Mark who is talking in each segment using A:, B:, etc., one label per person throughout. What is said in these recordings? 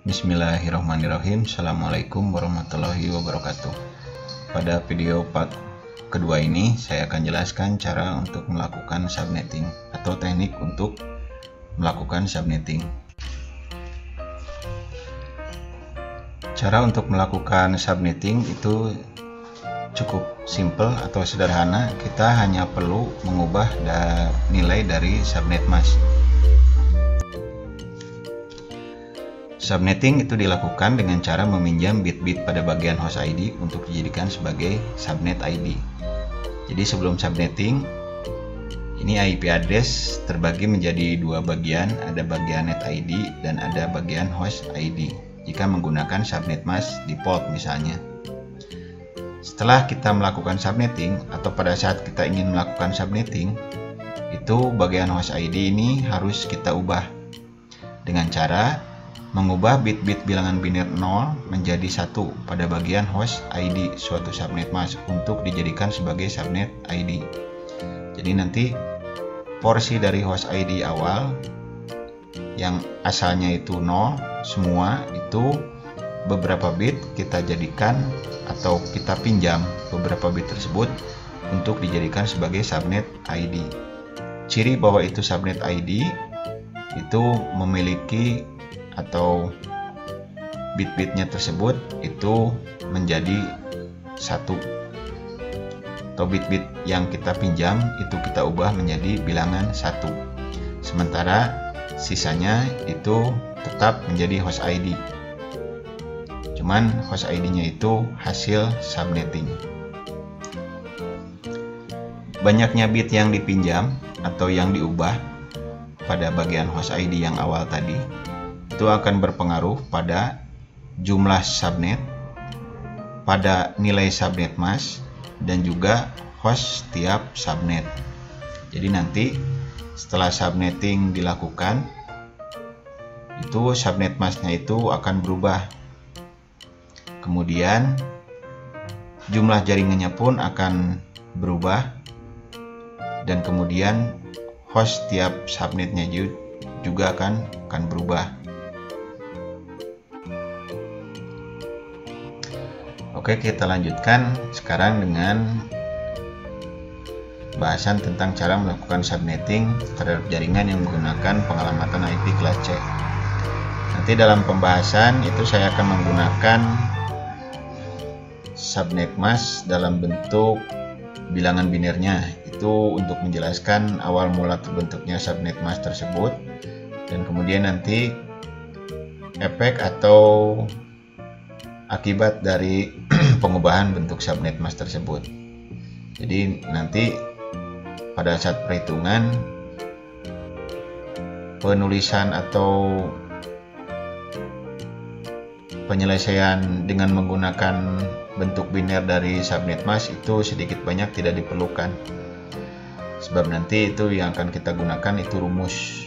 A: Bismillahirrahmanirrahim. Assalamualaikum warahmatullahi wabarakatuh. Pada video part kedua ini saya akan jelaskan cara untuk melakukan subnetting atau teknik untuk melakukan subnetting. Cara untuk melakukan subnetting itu cukup simple atau sederhana. Kita hanya perlu mengubah nilai dari subnet mask. Subnetting itu dilakukan dengan cara meminjam bit-bit pada bagian host ID untuk dijadikan sebagai subnet ID. Jadi sebelum subnetting, ini IP address terbagi menjadi dua bagian, ada bagian net ID dan ada bagian host ID. Jika menggunakan subnet mask default misalnya. Setelah kita melakukan subnetting atau pada saat kita ingin melakukan subnetting, itu bagian host ID ini harus kita ubah dengan cara mengubah bit-bit bilangan biner 0 menjadi 1 pada bagian host ID suatu subnet mask untuk dijadikan sebagai subnet ID. Jadi nanti porsi dari host ID awal yang asalnya itu 0 semua itu beberapa bit kita jadikan atau kita pinjam beberapa bit tersebut untuk dijadikan sebagai subnet ID. Ciri bahwa itu subnet ID itu memiliki atau bit-bitnya tersebut itu menjadi 1 atau bit-bit yang kita pinjam itu kita ubah menjadi bilangan 1, sementara sisanya itu tetap menjadi host ID, cuman host ID nya itu hasil subnetting. Banyaknya bit yang dipinjam atau yang diubah pada bagian host ID yang awal tadi itu akan berpengaruh pada jumlah subnet, pada nilai subnet mask, dan juga host tiap subnet. Jadi nanti setelah subnetting dilakukan, itu subnet masknya itu akan berubah. Kemudian jumlah jaringannya pun akan berubah, dan kemudian host tiap subnetnya juga akan berubah. Oke, kita lanjutkan sekarang dengan bahasan tentang cara melakukan subnetting terhadap jaringan yang menggunakan pengalamatan IP kelas C. Nanti dalam pembahasan itu saya akan menggunakan subnet mask dalam bentuk bilangan binernya, itu untuk menjelaskan awal mula terbentuknya subnet mask tersebut, dan kemudian nanti efek atau akibat dari pengubahan bentuk subnet mask tersebut. Jadi nanti pada saat perhitungan penulisan atau penyelesaian dengan menggunakan bentuk biner dari subnet mask itu sedikit banyak tidak diperlukan, sebab nanti itu yang akan kita gunakan itu rumus.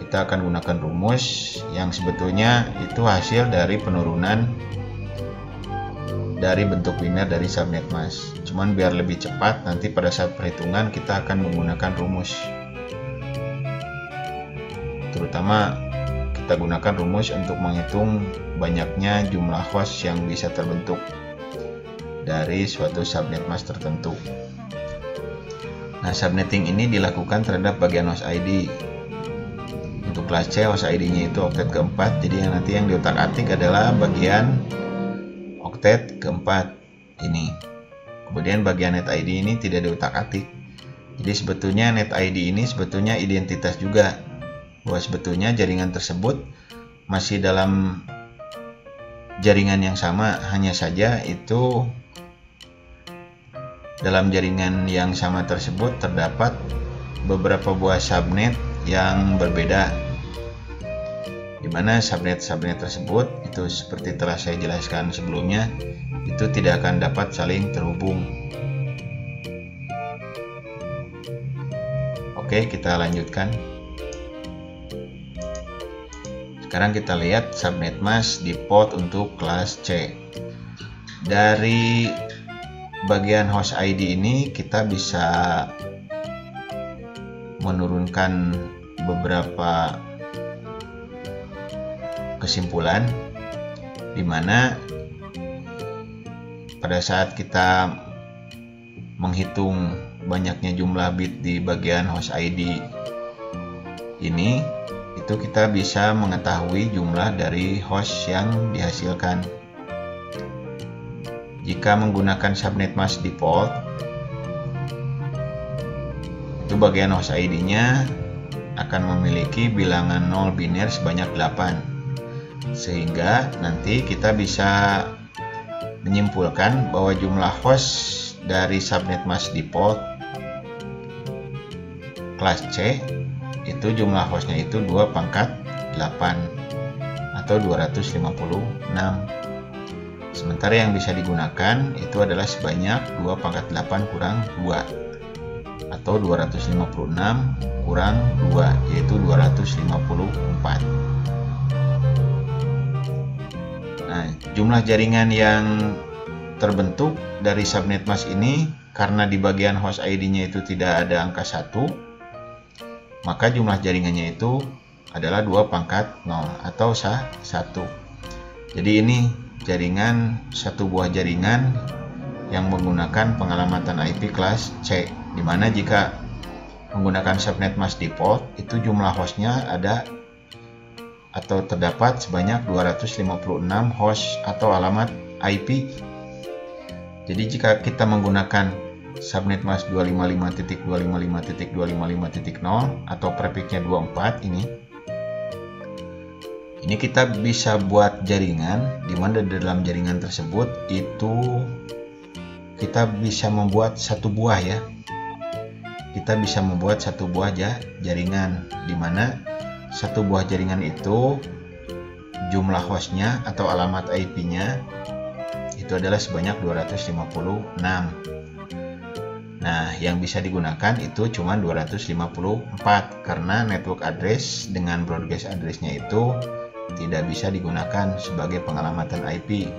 A: Kita akan gunakan rumus yang sebetulnya itu hasil dari penurunan dari bentuk biner dari subnet mask. Cuman biar lebih cepat, nanti pada saat perhitungan kita akan menggunakan rumus. Terutama kita gunakan rumus untuk menghitung banyaknya jumlah host yang bisa terbentuk dari suatu subnet mask tertentu. Nah, subnetting ini dilakukan terhadap bagian host ID. Untuk kelas C host ID-nya itu oktet keempat, jadi yang nanti yang diutak-atik adalah bagian oktet keempat ini. Kemudian bagian net ID ini tidak diutak-atik. Jadi sebetulnya net ID ini sebetulnya identitas juga, bahwa sebetulnya jaringan tersebut masih dalam jaringan yang sama, hanya saja itu dalam jaringan yang sama tersebut terdapat beberapa buah subnet yang berbeda, di mana subnet-subnet tersebut itu seperti telah saya jelaskan sebelumnya itu tidak akan dapat saling terhubung. Oke, kita lanjutkan. Sekarang kita lihat subnet mask default untuk kelas C. Dari bagian host ID ini kita bisa menurunkan beberapa kesimpulan di mana pada saat kita menghitung banyaknya jumlah bit di bagian host ID ini, itu kita bisa mengetahui jumlah dari host yang dihasilkan. Jika menggunakan subnet mask default, itu bagian host ID-nya akan memiliki bilangan 0 biner sebanyak 8, sehingga nanti kita bisa menyimpulkan bahwa jumlah host dari subnet mask default kelas C itu jumlah hostnya itu 2 pangkat 8 atau 256. Sementara yang bisa digunakan itu adalah sebanyak 2 pangkat 8 kurang 2 atau 256 kurang 2, yaitu 254. Nah, jumlah jaringan yang terbentuk dari subnet mask ini, karena di bagian host ID-nya itu tidak ada angka 1, maka jumlah jaringannya itu adalah 2 pangkat 0 atau 1. Jadi ini jaringan, satu buah jaringan yang menggunakan pengalamatan IP kelas C, dimana jika menggunakan subnet mask default itu jumlah hostnya ada atau terdapat sebanyak 256 host atau alamat IP. Jadi jika kita menggunakan subnet mask 255.255.255.0 atau prefixnya 24 ini kita bisa buat jaringan di mana dalam jaringan tersebut itu kita bisa membuat satu buah ya. Kita bisa membuat satu buah jaringan di mana satu buah jaringan itu jumlah hostnya atau alamat IP-nya itu adalah sebanyak 256. Nah, yang bisa digunakan itu cuma 254 karena network address dengan broadcast address-nya itu tidak bisa digunakan sebagai pengalamatan IP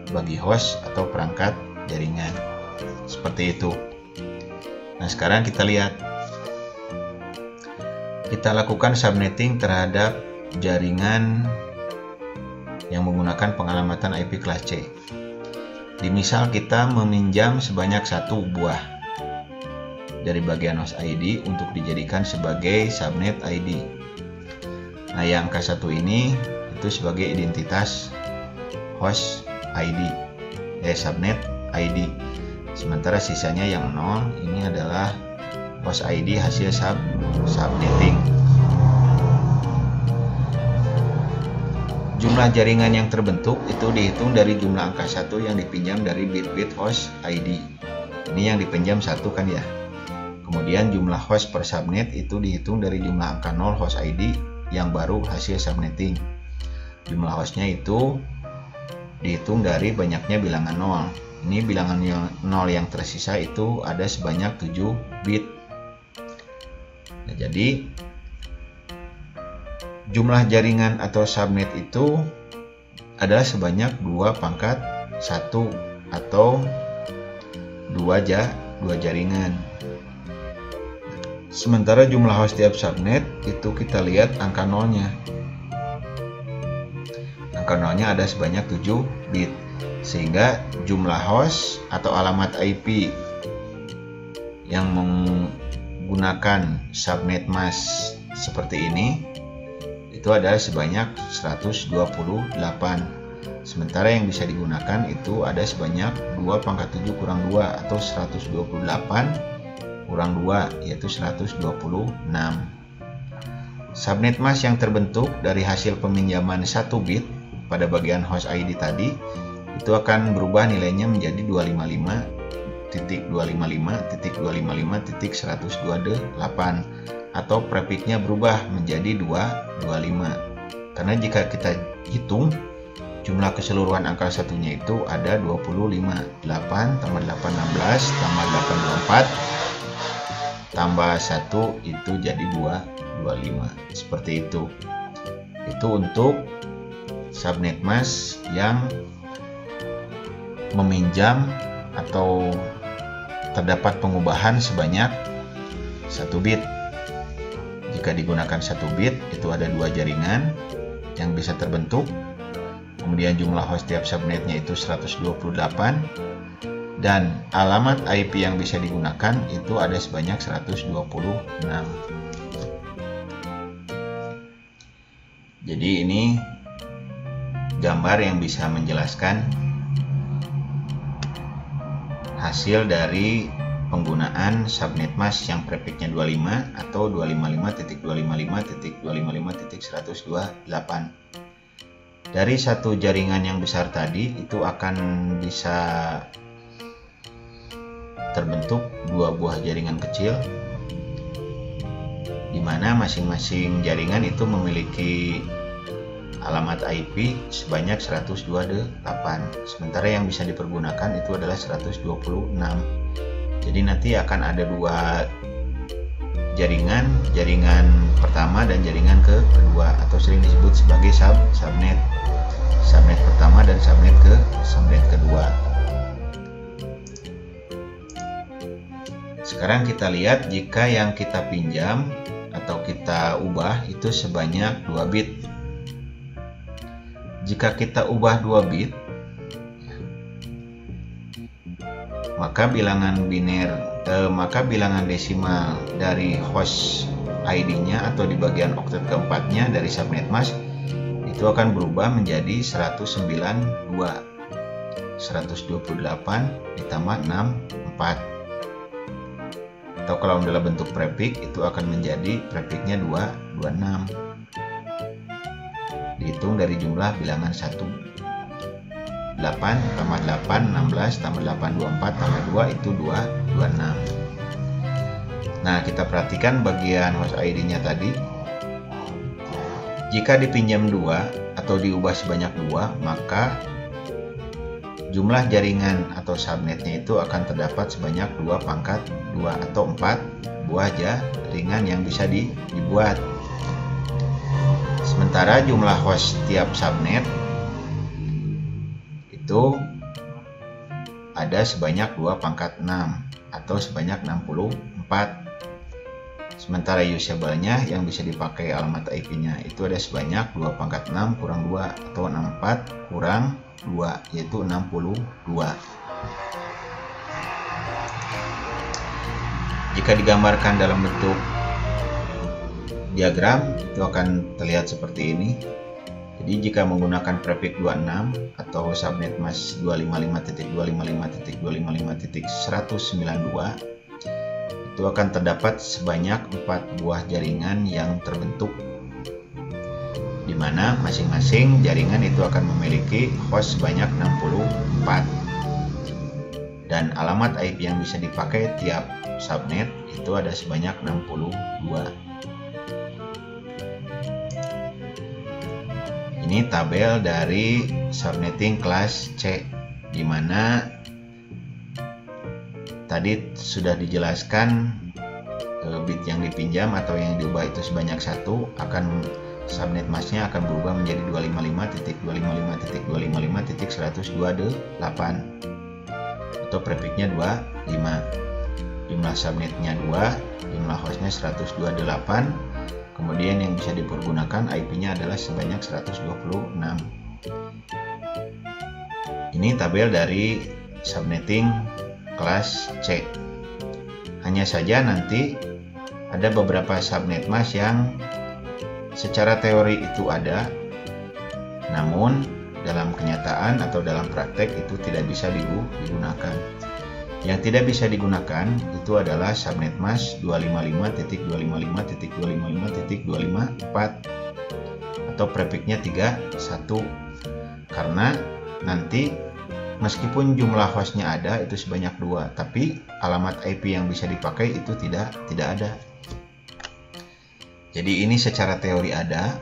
A: bagi host atau perangkat jaringan. Seperti itu. Nah, sekarang kita lihat. Kita lakukan subnetting terhadap jaringan yang menggunakan pengalamatan IP kelas C. Di misal kita meminjam sebanyak satu buah dari bagian host ID untuk dijadikan sebagai subnet ID. Nah, yang angka 1 ini itu sebagai identitas host ID, subnet ID. Sementara sisanya yang 0 ini adalah host ID hasil subnetting. Jumlah jaringan yang terbentuk itu dihitung dari jumlah angka 1 yang dipinjam dari bit-bit host ID. Ini yang dipinjam 1 kan ya. Kemudian jumlah host per subnet itu dihitung dari jumlah angka 0 host ID yang baru hasil subnetting. Jumlah hostnya itu dihitung dari banyaknya bilangan 0. Ini bilangan 0 yang tersisa itu ada sebanyak 7 bit. Nah, jadi jumlah jaringan atau subnet itu adalah sebanyak 2 pangkat 1 atau 2 jaringan. Sementara jumlah host tiap subnet itu kita lihat angka 0-nya. Angka 0-nya ada sebanyak 7 bit. Sehingga jumlah host atau alamat IP yang menggunakan subnet mask seperti ini itu adalah sebanyak 128. Sementara yang bisa digunakan itu ada sebanyak 2 pangkat 7 kurang 2 atau 128 kurang 2, yaitu 126. Subnet mask yang terbentuk dari hasil peminjaman 1 bit pada bagian host ID tadi itu akan berubah nilainya menjadi 255.255.128 atau prefixnya berubah menjadi 225. Karena jika kita hitung jumlah keseluruhan angka satunya itu ada 25. 8 tambah 8 16 tambah 8 24 tambah 1 itu jadi 25. Seperti itu. Itu untuk subnet mask yang meminjam atau terdapat pengubahan sebanyak 1 bit. Jika digunakan 1 bit itu ada 2 jaringan. yang bisa terbentuk. Kemudian jumlah host tiap subnetnya itu 128, dan alamat IP yang bisa digunakan itu ada sebanyak 126. Jadi ini gambar yang bisa menjelaskan hasil dari penggunaan subnet mask yang prefixnya 25 atau 255.255.255.128. Dari satu jaringan yang besar tadi itu akan bisa terbentuk dua buah jaringan kecil, di mana masing-masing jaringan itu memiliki alamat IP sebanyak 128. Sementara yang bisa dipergunakan itu adalah 126. Jadi nanti akan ada dua jaringan pertama dan jaringan kedua, atau sering disebut sebagai subnet pertama dan subnet kedua. Sekarang kita lihat jika yang kita pinjam atau kita ubah itu sebanyak 2 bit. Jika kita ubah 2 bit, maka bilangan desimal dari host ID-nya atau di bagian oktet keempatnya dari subnet mask itu akan berubah menjadi 192. 128 ditambah 64. Atau kalau dalam bentuk prefix itu akan menjadi prefixnya 226. Dihitung dari jumlah bilangan 1. 8 tambah 8 16 tambah 8 24 tambah 2 itu 226. Nah, kita perhatikan bagian host ID-nya tadi. Jika dipinjam 2 atau diubah sebanyak 2, maka jumlah jaringan atau subnetnya itu akan terdapat sebanyak 2 pangkat 2 atau 4 buah jaringan yang bisa dibuat. Sementara jumlah host tiap subnet itu ada sebanyak 2 pangkat 6 atau sebanyak 64. Sementara usable-nya yang bisa dipakai alamat IP-nya itu ada sebanyak 2 pangkat 6 kurang 2 atau 64 kurang 2, yaitu 62. Jika digambarkan dalam bentuk diagram itu akan terlihat seperti ini. Jadi jika menggunakan prefix 26 atau subnet mask 255.255.255.192 itu akan terdapat sebanyak 4 buah jaringan yang terbentuk, di mana masing-masing jaringan itu akan memiliki host sebanyak 64, dan alamat IP yang bisa dipakai tiap subnet itu ada sebanyak 62. Ini tabel dari subnetting kelas C, di mana tadi sudah dijelaskan bit yang dipinjam atau yang diubah itu sebanyak 1, akan subnet masknya akan berubah menjadi 255.255.255.128 atau prefixnya 25. Jumlah subnetnya 2, jumlah hostnya 128, kemudian yang bisa dipergunakan IP-nya adalah sebanyak 126. Ini tabel dari subnetting kelas C. Hanya saja nanti ada beberapa subnet mask yang secara teori itu ada, namun dalam kenyataan atau dalam praktek itu tidak bisa digunakan. Yang tidak bisa digunakan itu adalah subnet mask 255.255.255.254 atau prefixnya 31, karena nanti meskipun jumlah hostnya ada itu sebanyak 2, tapi alamat IP yang bisa dipakai itu tidak ada. Jadi ini secara teori ada,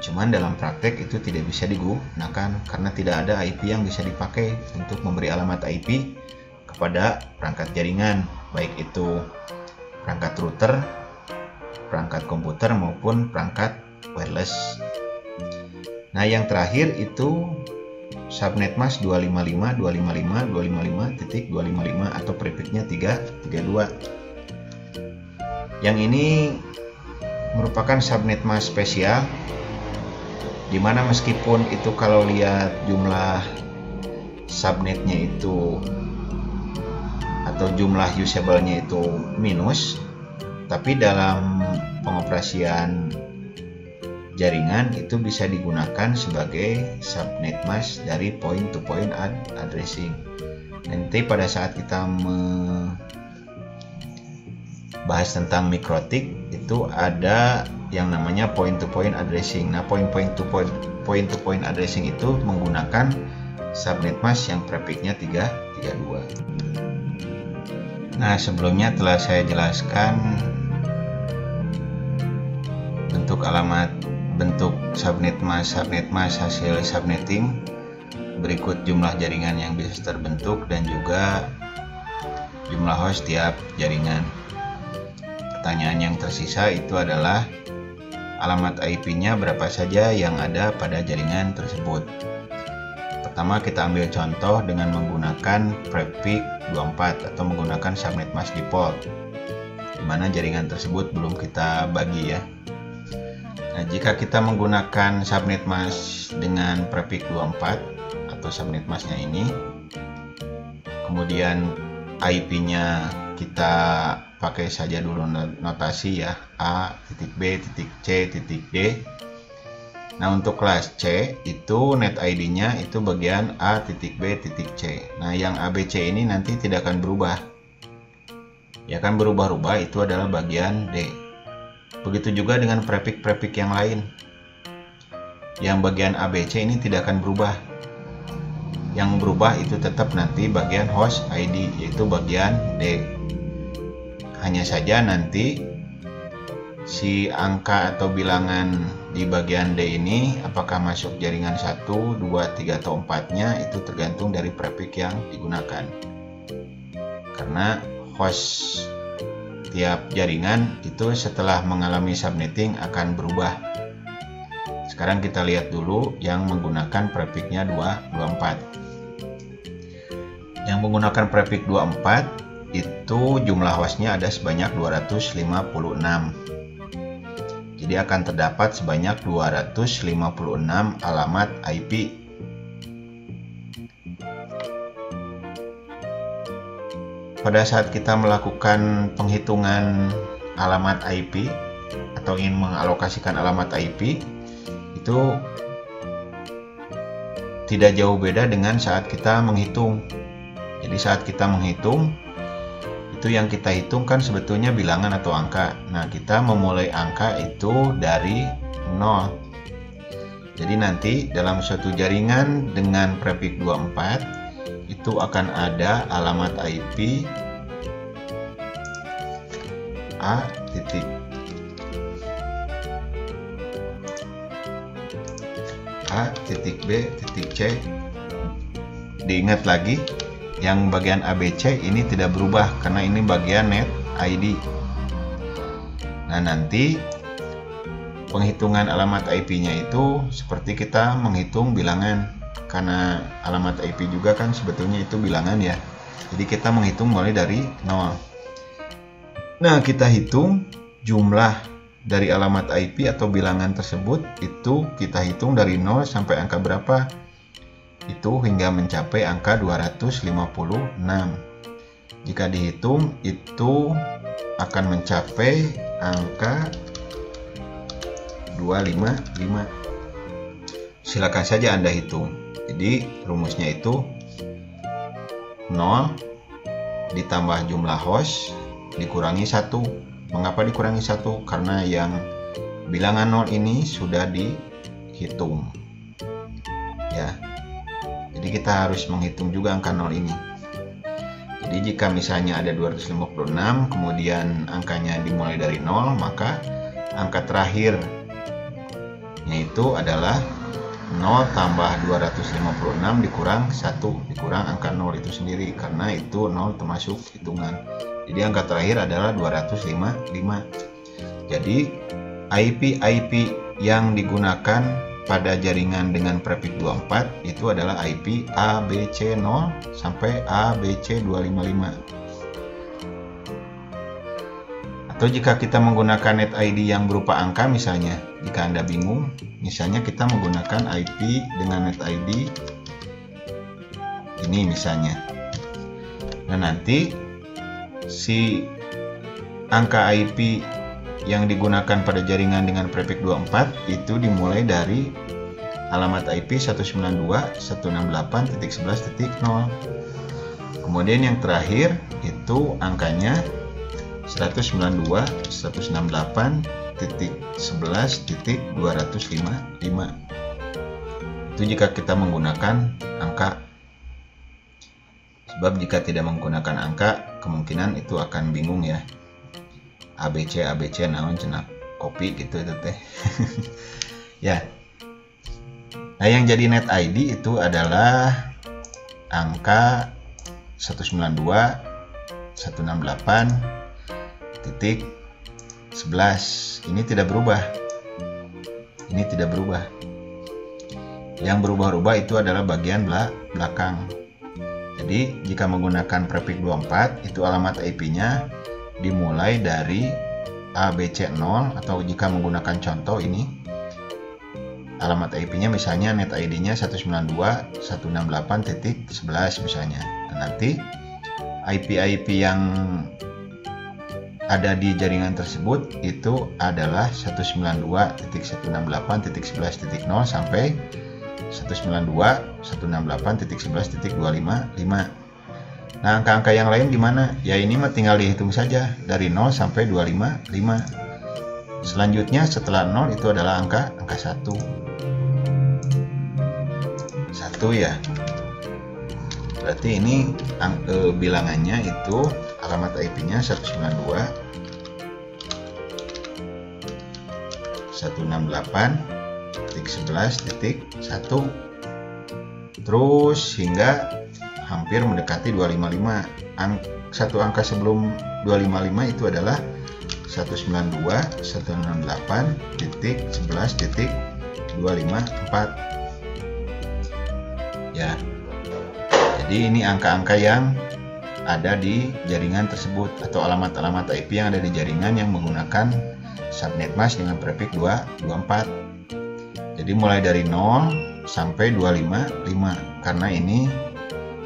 A: cuman dalam praktek itu tidak bisa digunakan karena tidak ada IP yang bisa dipakai untuk memberi alamat IP kepada perangkat jaringan, baik itu perangkat router, perangkat komputer maupun perangkat wireless. Nah, yang terakhir itu subnet mask 255.255.255 atau prefixnya 332. Yang ini merupakan subnet mask spesial dimana meskipun itu kalau lihat jumlah subnetnya itu atau jumlah usable-nya itu minus, tapi dalam pengoperasian jaringan itu bisa digunakan sebagai subnet mask dari point to point addressing. Nanti pada saat kita bahas tentang mikrotik itu ada yang namanya point to point addressing. Nah, point to point addressing itu menggunakan subnet mask yang prefixnya 332. Nah, sebelumnya telah saya jelaskan bentuk subnet mask hasil subnetting, berikut jumlah jaringan yang bisa terbentuk dan juga jumlah host tiap jaringan. Pertanyaan yang tersisa itu adalah alamat IP-nya berapa saja yang ada pada jaringan tersebut. Pertama, kita ambil contoh dengan menggunakan prefix 24 atau menggunakan subnet mask default, di mana jaringan tersebut belum kita bagi ya. Nah, jika kita menggunakan subnet mask dengan prefix 24 atau subnet masknya ini, kemudian IP-nya kita pakai saja dulu notasi ya, A, B, C, D. Nah, untuk kelas C itu net ID-nya itu bagian A, B, C. Nah, yang ABC ini nanti tidak akan berubah. Ya kan, berubah-ubah itu adalah bagian D. Begitu juga dengan prefix yang lain. Yang bagian ABC ini tidak akan berubah. Yang berubah itu tetap nanti bagian host ID, yaitu bagian D. Hanya saja nanti si angka atau bilangan di bagian D ini apakah masuk jaringan 1, 2, 3 atau 4-nya itu tergantung dari prefix yang digunakan. Karena host tiap jaringan itu setelah mengalami subnetting akan berubah. Sekarang kita lihat dulu yang menggunakan prefixnya 24. Yang menggunakan prefix 24 itu jumlah hostnya ada sebanyak 256. Jadi akan terdapat sebanyak 256 alamat IP. Pada saat kita melakukan penghitungan alamat IP atau ingin mengalokasikan alamat IP, itu tidak jauh beda dengan saat kita menghitung. Jadi saat kita menghitung, itu yang kita hitung kan sebetulnya bilangan atau angka. Nah, kita memulai angka itu dari 0. Jadi nanti dalam suatu jaringan dengan prefix 24 itu akan ada alamat IP A titik A titik B titik C. Diingat lagi, yang bagian ABC ini tidak berubah karena ini bagian net ID. Nah, nanti penghitungan alamat IP-nya itu seperti kita menghitung bilangan, karena alamat IP juga kan sebetulnya itu bilangan ya. Jadi kita menghitung mulai dari 0. Nah, kita hitung jumlah dari alamat IP atau bilangan tersebut, itu kita hitung dari 0 sampai angka berapa, itu hingga mencapai angka 256. Jika dihitung itu akan mencapai angka 255. Silakan saja Anda hitung. Jadi rumusnya itu 0 ditambah jumlah host dikurangi 1. Mengapa dikurangi 1? Karena yang bilangan 0 ini sudah dihitung. Ya. Jadi kita harus menghitung juga angka 0 ini. Jadi jika misalnya ada 256, kemudian angkanya dimulai dari 0, maka angka terakhir yaitu adalah 0 tambah 256 dikurang 1, dikurang angka 0 itu sendiri, karena itu 0 termasuk hitungan. Jadi angka terakhir adalah 255. Jadi IP yang digunakan pada jaringan dengan prefix 24 itu adalah IP ABC0 sampai ABC255. Atau jika kita menggunakan net ID yang berupa angka, misalnya jika Anda bingung, misalnya kita menggunakan IP dengan net ID ini misalnya. Nah, nanti si angka IP yang digunakan pada jaringan dengan prefix 24 itu dimulai dari alamat IP 192.168.11.0. Kemudian yang terakhir itu angkanya 192.168.11.255. Itu jika kita menggunakan angka. Sebab jika tidak menggunakan angka, kemungkinan itu akan bingung ya. ABC naon cenah kopi gitu itu teh. Ya. Nah, yang jadi net ID itu adalah angka 192.168.11. Ini tidak berubah. Yang berubah-ubah itu adalah bagian belakang. Jadi jika menggunakan prefix 24 itu alamat IP-nya dimulai dari ABC0, atau jika menggunakan contoh ini alamat IP-nya misalnya net ID-nya 192.168.11 misalnya. Dan nanti IP-IP yang ada di jaringan tersebut itu adalah 192.168.11.0 sampai 192.168.11.255. Nah, angka-angka yang lain gimana? Ya ini mah tinggal dihitung saja dari 0 sampai 255. Selanjutnya setelah 0 itu adalah angka 1. 1 ya. Berarti ini bilangannya itu alamat IP-nya 192.168.11.1 terus hingga hampir mendekati 255. Satu angka sebelum 255 itu adalah 192.168.11.254 ya. Jadi ini angka-angka yang ada di jaringan tersebut atau alamat-alamat IP yang ada di jaringan yang menggunakan subnet mask dengan prefix 224. Jadi mulai dari 0 sampai 255, karena ini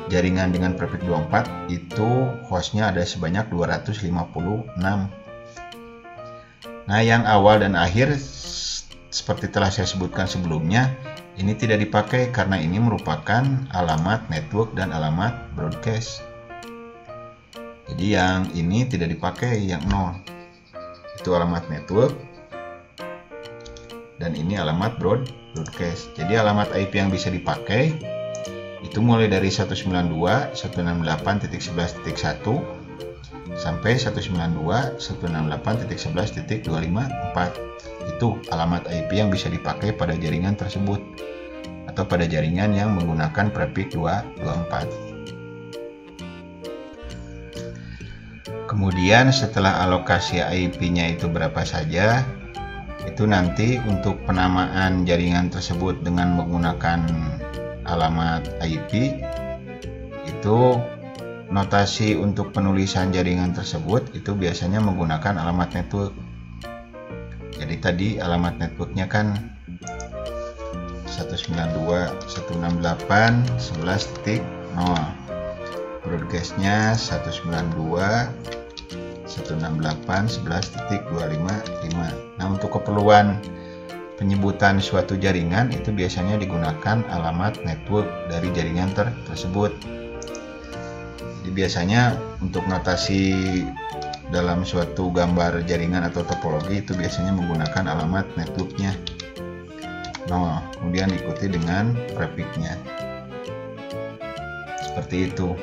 A: jaringan dengan prefix 24 itu hostnya ada sebanyak 256. Nah, yang awal dan akhir seperti telah saya sebutkan sebelumnya, ini tidak dipakai karena ini merupakan alamat network dan alamat broadcast. Jadi yang ini tidak dipakai, yang 0 itu alamat network dan ini alamat broadcast. Jadi alamat IP yang bisa dipakai itu mulai dari 192.168.11.1 sampai 192.168.11.254. Itu alamat IP yang bisa dipakai pada jaringan tersebut atau pada jaringan yang menggunakan prefix 224. Kemudian setelah alokasi IP-nya itu berapa saja, itu nanti untuk penamaan jaringan tersebut dengan menggunakan alamat IP itu notasi untuk penulisan jaringan tersebut itu biasanya menggunakan alamat network. Jadi tadi alamat networknya kan 192.168.11.0, broadcastnya 192.168.11.255. Nah, untuk keperluan penyebutan suatu jaringan itu biasanya digunakan alamat network dari jaringan tersebut. Jadi biasanya untuk notasi dalam suatu gambar jaringan atau topologi itu biasanya menggunakan alamat networknya. Nah, kemudian diikuti dengan prefixnya. Seperti itu.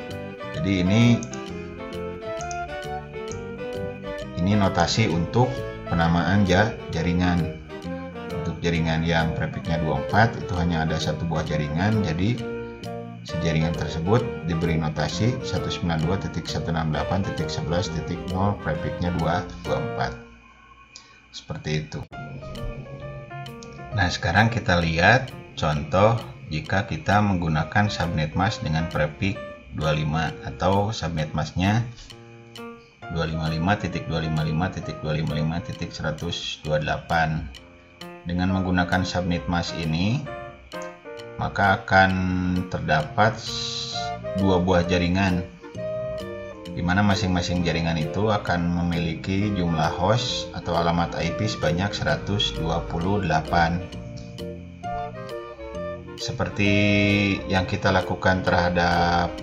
A: Jadi ini notasi untuk penamaan jaringan. Untuk jaringan yang prefixnya 24 itu hanya ada satu buah jaringan, jadi si jaringan tersebut diberi notasi 192.168.11.0 prefixnya 224. Seperti itu. Nah, sekarang kita lihat contoh jika kita menggunakan subnet mask dengan prefix 25 atau subnet masknya 255.255.255.128. Dengan menggunakan subnet mask ini, maka akan terdapat dua buah jaringan, di mana masing-masing jaringan itu akan memiliki jumlah host atau alamat IP sebanyak 128. Seperti yang kita lakukan terhadap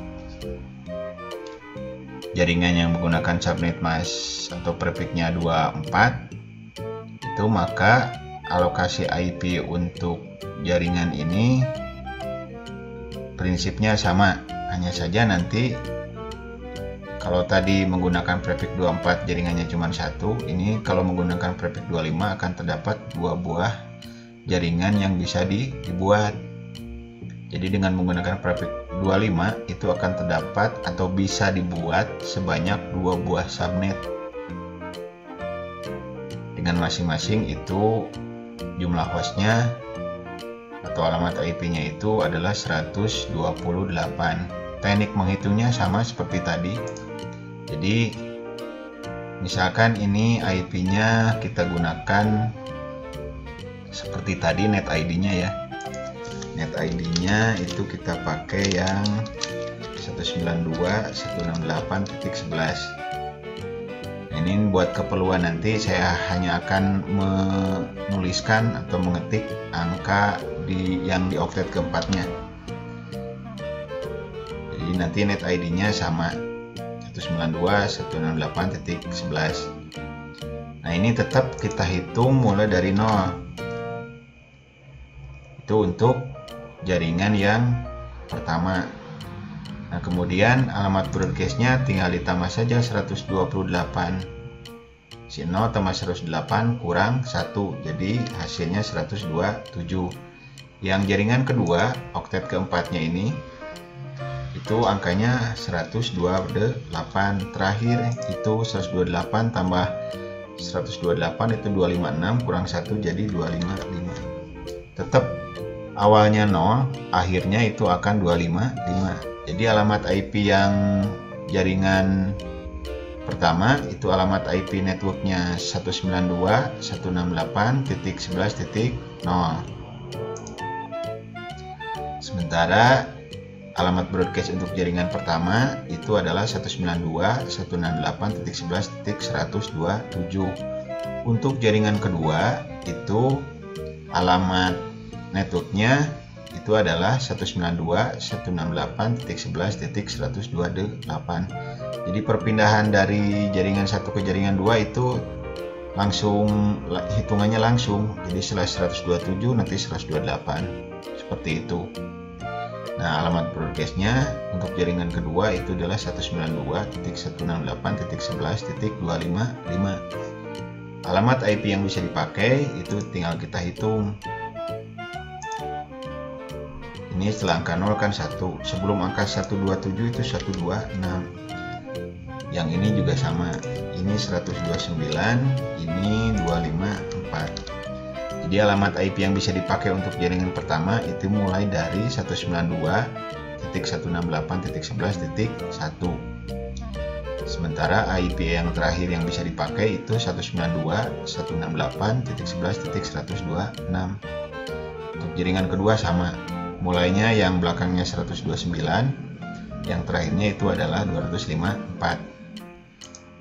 A: jaringan yang menggunakan subnet mask atau prefixnya 24, itu maka alokasi IP untuk jaringan ini prinsipnya sama, hanya saja nanti kalau tadi menggunakan prefix 24 jaringannya cuma satu, ini kalau menggunakan prefix 25 akan terdapat dua buah jaringan yang bisa dibuat. Jadi dengan menggunakan prefix 25 itu akan terdapat atau bisa dibuat sebanyak dua buah subnet. Dengan masing-masing itu jumlah hostnya atau alamat IP-nya itu adalah 128. Teknik menghitungnya sama seperti tadi. Jadi misalkan ini IP-nya kita gunakan seperti tadi, net ID-nya ya. Net ID-nya itu kita pakai yang 192.168.11. Ini buat keperluan nanti saya hanya akan menuliskan atau mengetik angka yang di octet keempatnya. Jadi nanti net ID-nya sama 192.168.11. Nah, ini tetap kita hitung mulai dari 0. Itu untuk jaringan yang pertama. Nah, kemudian alamat broadcast-nya tinggal ditambah saja 128. Si 0 tambah 108 kurang 1, jadi hasilnya 127. Yang jaringan kedua, oktet keempatnya ini, itu angkanya 128. Terakhir itu 128 tambah 128 itu 256 kurang 1 jadi 255. Tetap awalnya 0, akhirnya itu akan 255. Jadi alamat IP yang jaringan pertama itu alamat IP networknya 192.168.11.0. Sementara alamat broadcast untuk jaringan pertama itu adalah 192.168.11.127. Untuk jaringan kedua itu alamat networknya itu adalah 192.168.11.128. Jadi perpindahan dari jaringan 1 ke jaringan 2 itu langsung hitungannya langsung. Jadi setelah 127 nanti 128. Seperti itu. Nah, alamat broadcastnya untuk jaringan kedua itu adalah 192.168.11.255. Alamat IP yang bisa dipakai itu tinggal kita hitung. Ini setelah angka 0 kan 1. Sebelum angka 127 itu 126. Yang ini juga sama. Ini 129, ini 254. Jadi alamat IP yang bisa dipakai untuk jaringan pertama itu mulai dari 192.168.11.1. Sementara IP yang terakhir yang bisa dipakai itu 192.168.11.126. Untuk jaringan kedua sama. Mulainya yang belakangnya 129, yang terakhirnya itu adalah 254.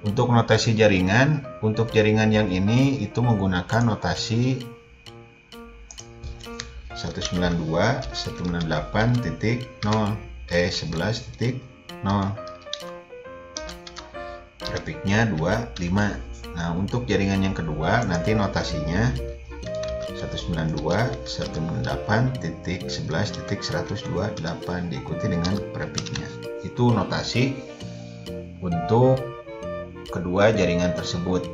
A: Untuk notasi jaringan, untuk jaringan yang ini itu menggunakan notasi 192.168.0 prefixnya 25. Nah, untuk jaringan yang kedua nanti notasinya 192.168.11.128 diikuti dengan prefixnya. Itu notasi untuk kedua jaringan tersebut.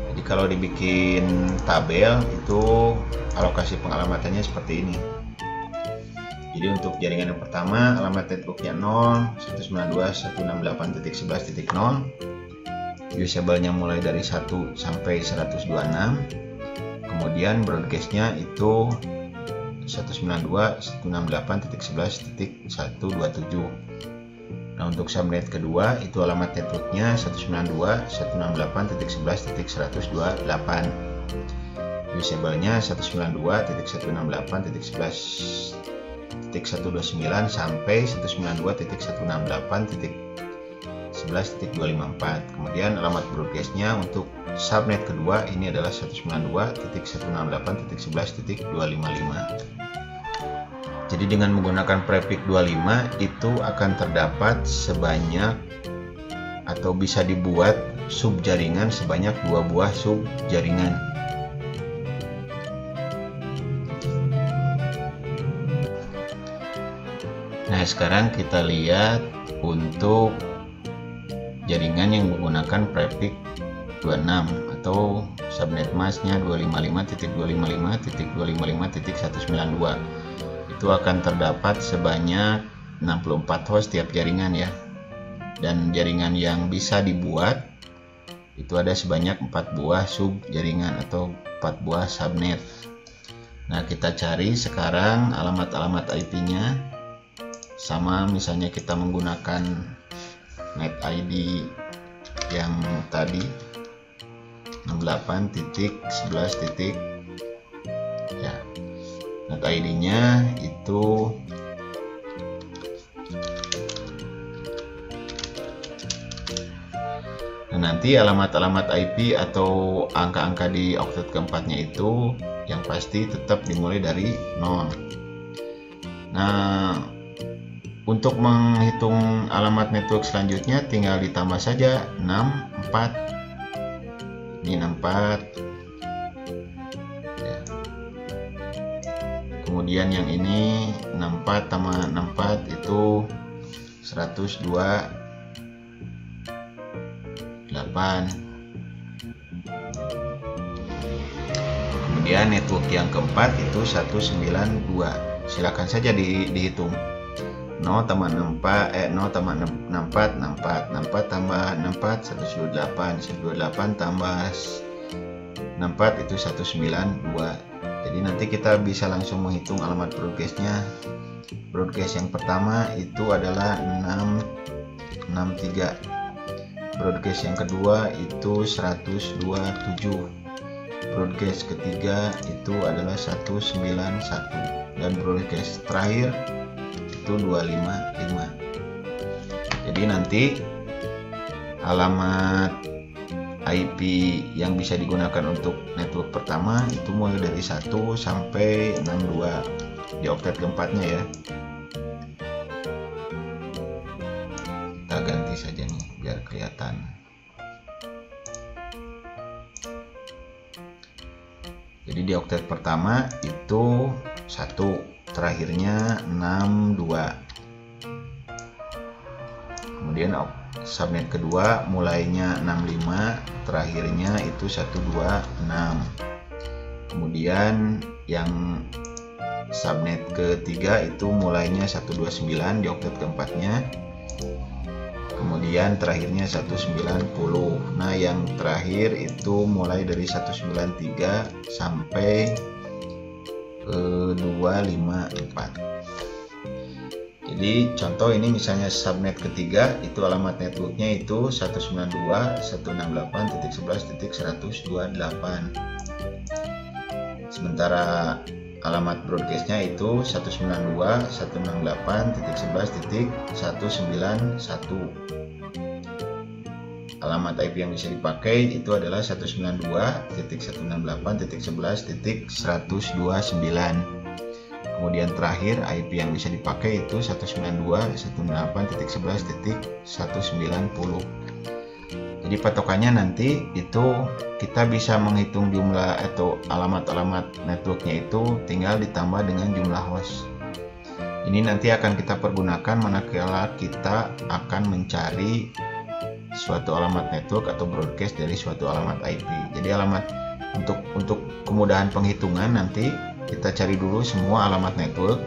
A: Jadi kalau dibikin tabel itu alokasi pengalamannya seperti ini. Jadi untuk jaringan yang pertama alamat networknya 0, 192.168.11.0. Usable-nya mulai dari 1 sampai 126. Kemudian broadcast-nya itu 192.168.11.127. Nah, untuk subnet kedua itu alamat networknya 192.168.11.128. Usable-nya 192.168.11.129 sampai 192.168.11.254. Kemudian alamat broadcast-nya untuk subnet kedua ini adalah 192.168.11.255. Jadi dengan menggunakan prefix 25 itu akan terdapat sebanyak atau bisa dibuat subjaringan sebanyak 2 buah subjaringan. Nah, sekarang kita lihat untuk jaringan yang menggunakan prefix 26 atau subnet masknya 255.255.255.192. Itu akan terdapat sebanyak 64 host tiap jaringan ya. Dan jaringan yang bisa dibuat itu ada sebanyak 4 buah sub jaringan atau 4 buah subnet. Nah, kita cari sekarang alamat-alamat IP-nya. Sama ya, kita menggunakan net ID yang tadi 68.11. Ya. Net ID-nya itu nanti alamat-alamat IP atau angka-angka di oktet keempatnya itu yang pasti tetap dimulai dari 0. Nah, untuk menghitung alamat network selanjutnya tinggal ditambah saja 64. Ini 64. Ya. Kemudian yang ini 64 tambah 64 itu 128. Kemudian network yang keempat itu 192. Silakan saja dihitung. 0 tambah 64 tambah 64 128 tambah 64 itu 192. Jadi nanti kita bisa langsung menghitung alamat broadcastnya. Broadcast yang pertama itu adalah 663. Broadcast yang kedua itu 127. Broadcast ketiga itu adalah 191 dan broadcast terakhir itu 255. Jadi nanti alamat IP yang bisa digunakan untuk network pertama itu mulai dari 1 sampai 62 di oktet keempatnya ya. Kita ganti saja nih biar kelihatan. Jadi di oktet pertama itu 1, terakhirnya 62. Kemudian subnet kedua mulainya 65, terakhirnya itu 126. Kemudian yang subnet ketiga itu mulainya 129 di oktet keempatnya. Kemudian terakhirnya 190. Nah, yang terakhir itu mulai dari 193 sampai 254. Jadi contoh ini misalnya subnet ketiga itu alamat networknya itu 192.168.11.128. Sementara alamat broadcastnya itu 192.168.11.191. Alamat IP yang bisa dipakai itu adalah 192.168.11.129. Kemudian terakhir IP yang bisa dipakai itu 192.168.11.190. Jadi patokannya nanti itu kita bisa menghitung jumlah atau alamat-alamat networknya itu tinggal ditambah dengan jumlah host. Ini nanti akan kita pergunakan manakala kita akan mencari suatu alamat network atau broadcast dari suatu alamat IP. Jadi alamat untuk kemudahan penghitungan nanti kita cari dulu semua alamat network.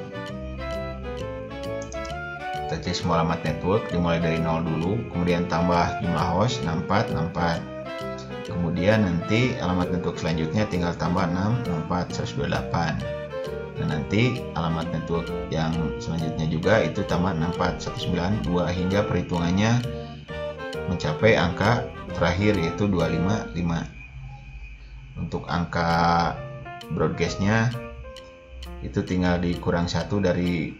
A: Kita cari semua alamat network dimulai dari 0 dulu, kemudian tambah jumlah host 64. Kemudian nanti alamat network selanjutnya tinggal tambah 6, 64, 128. Dan nanti alamat network yang selanjutnya juga itu tamat 64192 hingga perhitungannya mencapai angka terakhir yaitu 255. Untuk angka broadcastnya itu tinggal dikurang 1 dari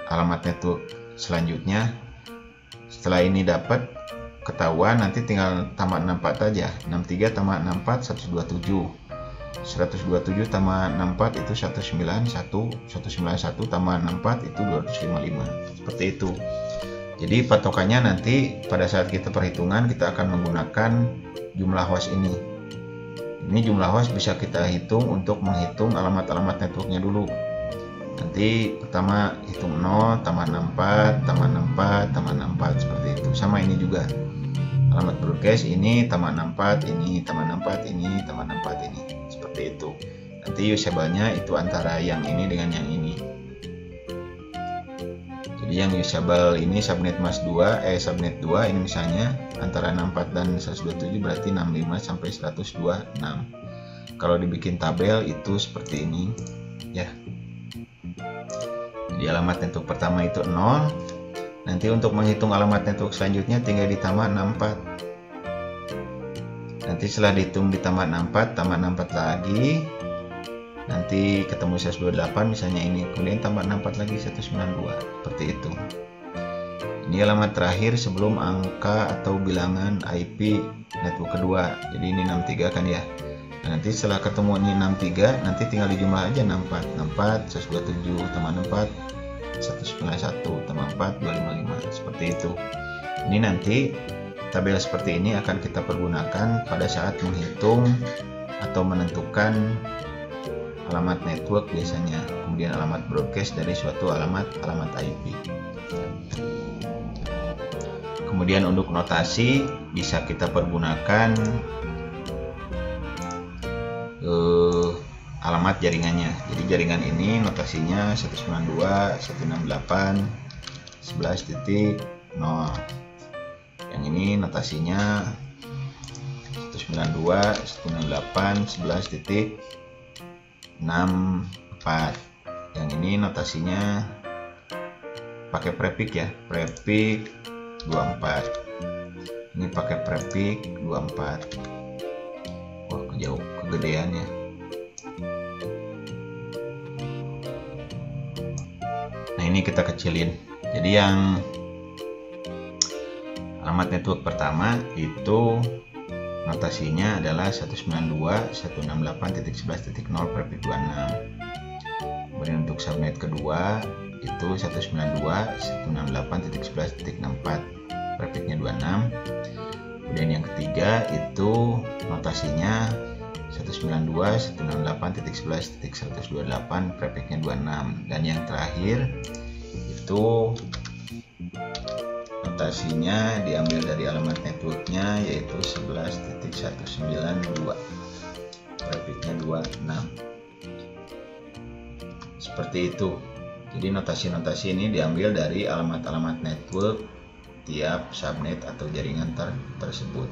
A: alamat network selanjutnya. Setelah ini dapat ketahuan, nanti tinggal tamat 64 aja. 63 tamat 64 127. 127 tamat 64 itu 191, 191 tamat 64 itu 255. Seperti itu. Jadi patokannya nanti pada saat kita perhitungan kita akan menggunakan jumlah host ini. Ini jumlah host bisa kita hitung untuk menghitung alamat-alamat networknya dulu. Nanti pertama hitung 0, tamat 64, tamat 64, tamat 64 seperti itu. Sama ini juga. Alamat broadcast ini tamat 64, ini tamat 64, ini tamat 64 ini. Seperti itu. Nanti usable-nya itu antara yang ini dengan yang ini. Jadi yang usable ini subnet mas 2, subnet 2 ini misalnya antara 64 dan 127 berarti 65 sampai 126. Kalau dibikin tabel itu seperti ini ya. Jadi alamat network pertama itu 0. Nanti untuk menghitung alamat network selanjutnya tinggal ditamat 64. Nanti setelah dihitung ditamat 64, tamat 64 lagi. Nanti ketemu 128 misalnya ini, kemudian tamat 64 lagi 192. Seperti itu. Ini alamat terakhir sebelum angka atau bilangan IP network kedua. Jadi ini 63 kan ya. Nah, nanti setelah ketemu ini 63, nanti tinggal dijumlah aja 64, 64, 127, tamat 64, 191, tambah 4, 255. Seperti itu. Ini nanti tabel seperti ini akan kita pergunakan pada saat menghitung atau menentukan alamat network biasanya, kemudian alamat broadcast dari suatu alamat IP. Kemudian untuk notasi bisa kita pergunakan alamat jaringannya. Jadi jaringan ini notasinya 192.168.11.0. Yang ini notasinya 192.168.11.64. Yang ini notasinya pakai prefix ya, prefix 24. Ini pakai prefix 24. Wah, kejauh kegedeannya. Nah, ini kita kecilin. Jadi yang alamat network pertama itu notasinya adalah 192.168.11.0 prefix 26. Kemudian untuk subnet kedua itu 192.168.11.64 prefixnya 26. Kemudian yang ketiga itu notasinya 192.168.11.128 prefixnya 26. Dan yang terakhir itu notasinya diambil dari alamat networknya yaitu 11.192 prefixnya 26. Seperti itu. Jadi notasi-notasi ini diambil dari alamat-alamat network tiap subnet atau jaringan tersebut.